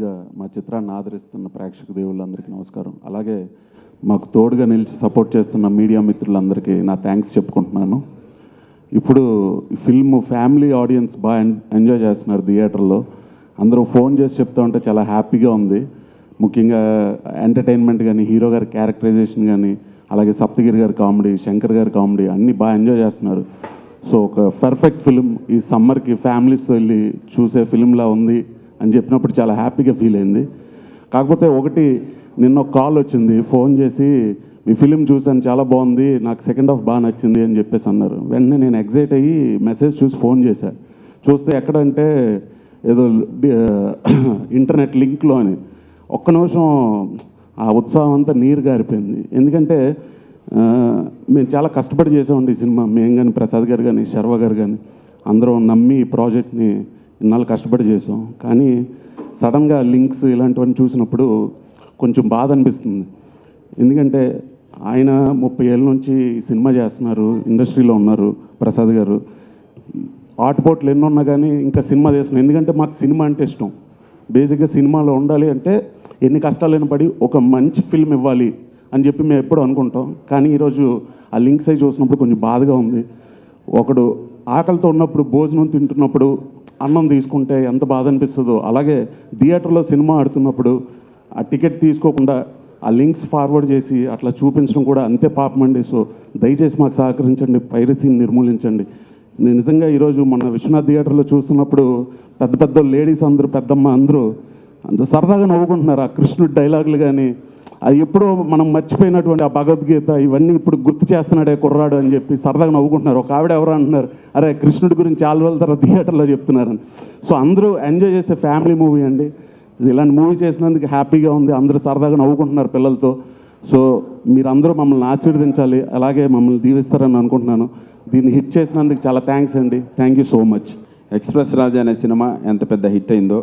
ముందుగా మా చిత్రాన్ని ఆదరిస్తున్న ప్రేక్షక దేవుళ్ళందరికీ నమస్కారం. అలాగే మాకు తోడుగా నిలిచి సపోర్ట్ చేస్తున్న మీడియా మిత్రులందరికీ నా థ్యాంక్స్ చెప్పుకుంటున్నాను. ఇప్పుడు ఈ ఫిల్మ్ ఫ్యామిలీ ఆడియన్స్ బాగా ఎంజాయ్ చేస్తున్నారు థియేటర్లో. అందరూ ఫోన్ చేసి చెప్తూ ఉంటే చాలా హ్యాపీగా ఉంది. ముఖ్యంగా ఎంటర్టైన్మెంట్ కానీ, హీరో గారి క్యారెక్టరైజేషన్ కానీ, అలాగే సప్తగిరి గారి కామెడీ, శంకర్ గారి కామెడీ అన్నీ బాగా ఎంజాయ్ చేస్తున్నారు. సో ఒక పర్ఫెక్ట్ ఫిలిం ఈ సమ్మర్కి ఫ్యామిలీస్తో వెళ్ళి చూసే ఫిలింలా ఉంది అని చెప్పినప్పుడు చాలా హ్యాపీగా ఫీల్ అయింది. కాకపోతే ఒకటి, నిన్న ఒక కాల్ వచ్చింది, ఫోన్ చేసి మీ ఫిలిం చూసాను చాలా బాగుంది, నాకు సెకండ్ హాఫ్ బాగా నచ్చింది అని చెప్పేసి అన్నారు. వెంటనే నేను ఎగ్జైట్ అయ్యి మెసేజ్ చూసి ఫోన్ చేశాను. చూస్తే ఎక్కడంటే ఏదో ఇంటర్నెట్ లింక్లో అని. ఒక్క నిమిషం ఆ ఉత్సాహం అంతా నీరు గారిపోయింది. ఎందుకంటే మేము చాలా కష్టపడి చేసామండి ఈ సినిమా. మేము కానీ, ప్రసాద్ గారు కానీ, శర్వ గారు కానీ అందరం నమ్మి ఈ ప్రాజెక్ట్ని ఇన్నాళ్ళు కష్టపడి చేసాం. కానీ సడన్గా లింక్స్ ఇలాంటివన్నీ చూసినప్పుడు కొంచెం బాధ అనిపిస్తుంది. ఎందుకంటే ఆయన 30 ఏళ్ళ నుంచి ఈ సినిమా చేస్తున్నారు, ఇండస్ట్రీలో ఉన్నారు. ప్రసాద్ గారు ఆటుపోట్లు ఎన్ని ఉన్నా కానీ ఇంకా సినిమా చేస్తున్నాం. ఎందుకంటే మాకు సినిమా అంటే ఇష్టం. బేసిక్గా సినిమాలో ఉండాలి అంటే ఎన్ని కష్టాలైనా పడి ఒక మంచి ఫిల్మ్ ఇవ్వాలి అని చెప్పి మేము ఎప్పుడు అనుకుంటాం. కానీ ఈరోజు ఆ లింక్స్ అయి చూసినప్పుడు కొంచెం బాధగా ఉంది. ఒకడు ఆకలితో ఉన్నప్పుడు, భోజనం తింటున్నప్పుడు అన్నం తీసుకుంటే ఎంత బాధ అనిపిస్తుందో, అలాగే థియేటర్లో సినిమా ఆడుతున్నప్పుడు ఆ టికెట్ తీసుకోకుండా ఆ లింక్స్ ఫార్వర్డ్ చేసి అట్లా చూపించడం కూడా అంతే పాపం అండి. సో దయచేసి మాకు సహకరించండి, పైరసీని నిర్మూలించండి. నేను నిజంగా ఈరోజు మన విశ్వనాథ్ థియేటర్లో చూస్తున్నప్పుడు పెద్ద పెద్ద లేడీస్ అందరూ, పెద్దమ్మ అందరూ సరదాగా నవ్వుకుంటున్నారు. ఆ కృష్ణుడి డైలాగులు కానీ, అది ఎప్పుడో మనం మర్చిపోయినటువంటి ఆ భగవద్గీత ఇవన్నీ ఇప్పుడు గుర్తు చేస్తున్నాడే కుర్రాడు అని చెప్పి సరదాగా నవ్వుకుంటున్నారు. ఒక ఆవిడ ఎవరో అంటున్నారు, అరే కృష్ణుడి గురించి చాలా రోజుల తర్వాత థియేటర్లో చెప్తున్నారని. సో అందరూ ఎంజాయ్ చేసే ఫ్యామిలీ మూవీ అండి. ఇలాంటి మూవీ చేసినందుకు హ్యాపీగా ఉంది. అందరూ సరదాగా నవ్వుకుంటున్నారు పిల్లలతో. సో మీరందరూ మమ్మల్ని ఆశీర్వదించాలి, అలాగే మమ్మల్ని దీవిస్తారని అనుకుంటున్నాను. దీన్ని హిట్ చేసినందుకు చాలా థ్యాంక్స్ అండి. Thank you so much. Express Raja అనే సినిమా ఎంత పెద్ద హిట్ అయిందో,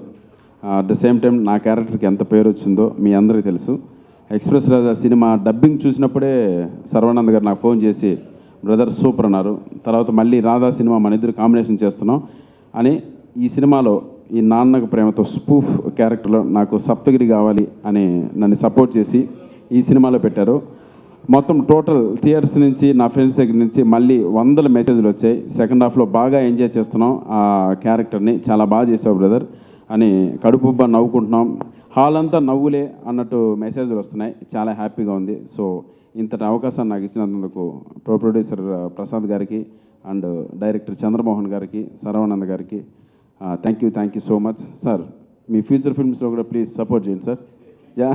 అట్ ద సేమ్ టైం నా క్యారెక్టర్కి ఎంత పేరు వచ్చిందో మీ అందరికీ తెలుసు. ఎక్స్ప్రెస్ రాజా సినిమా డబ్బింగ్ చూసినప్పుడే సర్వానంద్ గారు నాకు ఫోన్ చేసి బ్రదర్ సూపర్ అన్నారు. తర్వాత మళ్ళీ రాధా సినిమా మన ఇద్దరు కాంబినేషన్ చేస్తున్నాం అని, ఈ సినిమాలో ఈ నాన్నకు ప్రేమతో స్పూఫ్ క్యారెక్టర్లో నాకు సప్తగిరి కావాలి అని నన్ను సపోర్ట్ చేసి ఈ సినిమాలో పెట్టారు. మొత్తం టోటల్ థియేటర్స్ నుంచి, నా ఫ్రెండ్స్ దగ్గర నుంచి మళ్ళీ 100 మెసేజ్లు వచ్చాయి. సెకండ్ హాఫ్లో బాగా ఎంజాయ్ చేస్తున్నాం ఆ క్యారెక్టర్ని, చాలా బాగా చేసావు బ్రదర్ అని కడుపుబ్బా నవ్వుకుంటున్నాం, హాల్ అంతా నవ్వులే అన్నట్టు మెసేజ్లు వస్తున్నాయి. చాలా హ్యాపీగా ఉంది. సో ఇంతటి అవకాశాన్ని నాకు ఇచ్చినందుకు ప్రొడ్యూసర్ ప్రసాద్ గారికి అండ్ డైరెక్టర్ చంద్రమోహన్ గారికి, సర్వానంద్ గారికి thank you so much sir. మీ ఫ్యూచర్ ఫిల్మ్స్లో కూడా ప్లీజ్ సపోర్ట్ చేయండి sir. Yeah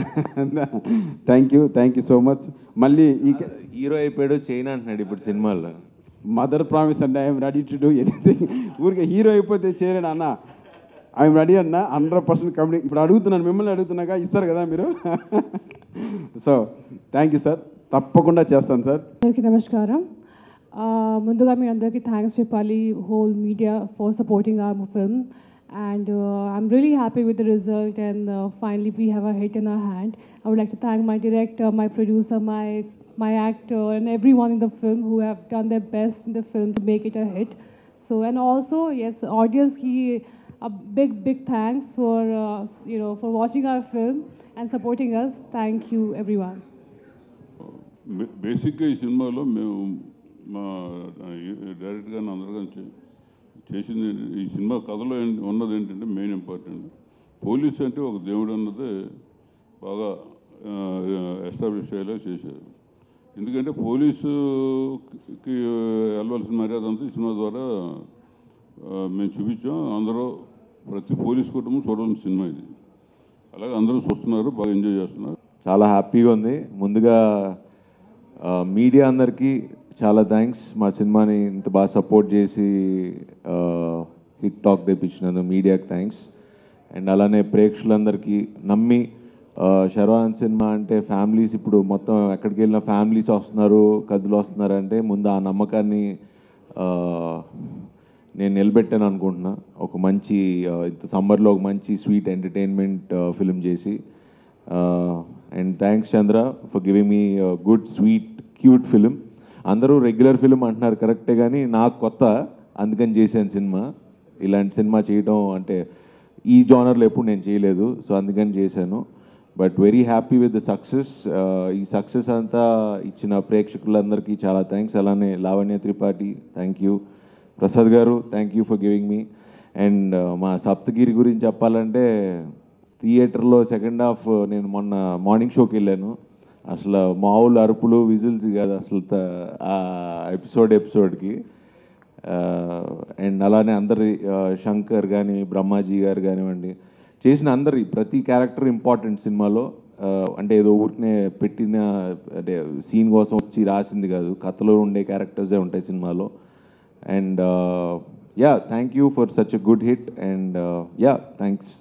thank you so much. మళ్ళీ ఈ హీరో అయిపోయాడు, చైనా అంటున్నాడు ఇప్పుడు సినిమాల్లో. మదర్ ప్రామిస్ అంటే I'm ready to do anything. ఊరికే హీరో అయిపోతే చేయలేను అన్న, ఐఎమ్ రెడీ అన్న 100% కంప్లీట్. ఇప్పుడు అడుగుతున్నాను, మిమ్మల్ని అడుగుతున్నాగా, ఇస్తారు కదా మీరు. సో థ్యాంక్ యూ సార్, తప్పకుండా చేస్తాను సార్. అందరికీ నమస్కారం. ముందుగా మీ అందరికీ థ్యాంక్స్ చెప్పాలి, whole media for supporting our film, and I'm really happy with the result, and finally we have a hit in our hand. I would like to thank my director, my producer, my actor, and everyone in the film who have done their best in the film to make it a hit. So, and also yes, audience a big thanks for for watching our film and supporting us. Thank you everyone. బేసిక్గా ఈ సినిమాలో మేము మా director గారిని అందరిగా చేసింది, ఈ cinema కథలో ఉన్నది ఏంటంటే మెయిన్ ఇంపార్టెంట్, పోలీసు అంటే ఒక దేవుడు అన్నది బాగా ఎస్టాబ్లిష్ అయ్యేలా చేశారు. ఎందుకంటే పోలీసుకి వెళ్ళవలసిన మర్యాద అంతా ఈ సినిమా ద్వారా మేము చూపించాం. అందరూ ప్రతి పోలీస్ కుటుంబం చూడాల్సిన సినిమా ఇది. అలాగే అందరూ చూస్తున్నారు, బాగా ఎంజాయ్ చేస్తున్నారు. చాలా హ్యాపీగా ఉంది. ముందుగా మీడియా అందరికీ చాలా థ్యాంక్స్. మా సినిమాని ఇంత బాగా సపోర్ట్ చేసి హిట్ టాక్ తెప్పించినందుకు మీడియాకి థ్యాంక్స్. అండ్ అలానే ప్రేక్షకులందరికీ నమ్మి, శర్వానంద్ సినిమా అంటే ఫ్యామిలీస్, ఇప్పుడు మొత్తం ఎక్కడికి వెళ్ళినా ఫ్యామిలీస్ వస్తున్నారు, కథలు వస్తున్నారంటే ముందు ఆ నమ్మకాన్ని నేను నిలబెట్టాను అనుకుంటున్నా. ఒక మంచి ఇంత సమ్మర్లో ఒక మంచి స్వీట్ ఎంటర్టైన్మెంట్ ఫిలిం చేసి. And thanks Chandra for giving me good sweet cute film. అందరూ రెగ్యులర్ ఫిలిం అంటున్నారు కరెక్టే, కానీ నాకు కొత్త, అందుకని చేశాను సినిమా. ఇలాంటి సినిమా చేయడం అంటే ఈ జానర్లో ఎప్పుడు నేను చేయలేదు, సో అందుకని చేశాను. But very happy with the success. ఈ సక్సెస్ అంతా ఇచ్చిన ప్రేక్షకులందరికీ చాలా థ్యాంక్స్. అలానే లావణ్య త్రిపాఠి థ్యాంక్ యూ, ప్రసాద్ గారు thank you for giving me. And మా సప్తగిరి గురించి చెప్పాలంటే థియేటర్లో సెకండ్ హాఫ్ నేను మొన్న మార్నింగ్ షోకి వెళ్ళాను. అసలు మామూలు అరుపులు విజిల్స్ కాదు అసలు ఆ ఎపిసోడ్కి. అండ్ అలానే అందరి శంకర్ కానీ బ్రహ్మాజీ గారు కానివ్వండి, చేసిన అందరి ప్రతి క్యారెక్టర్ ఇంపార్టెంట్ సినిమాలో. అంటే ఏదో ఊరికనే పెట్టిన అంటే సీన్ కోసం వచ్చి రాసింది కాదు, కథలో ఉండే క్యారెక్టర్సే ఉంటాయి సినిమాలో. And yeah thank you for such a good hit. And yeah thanks.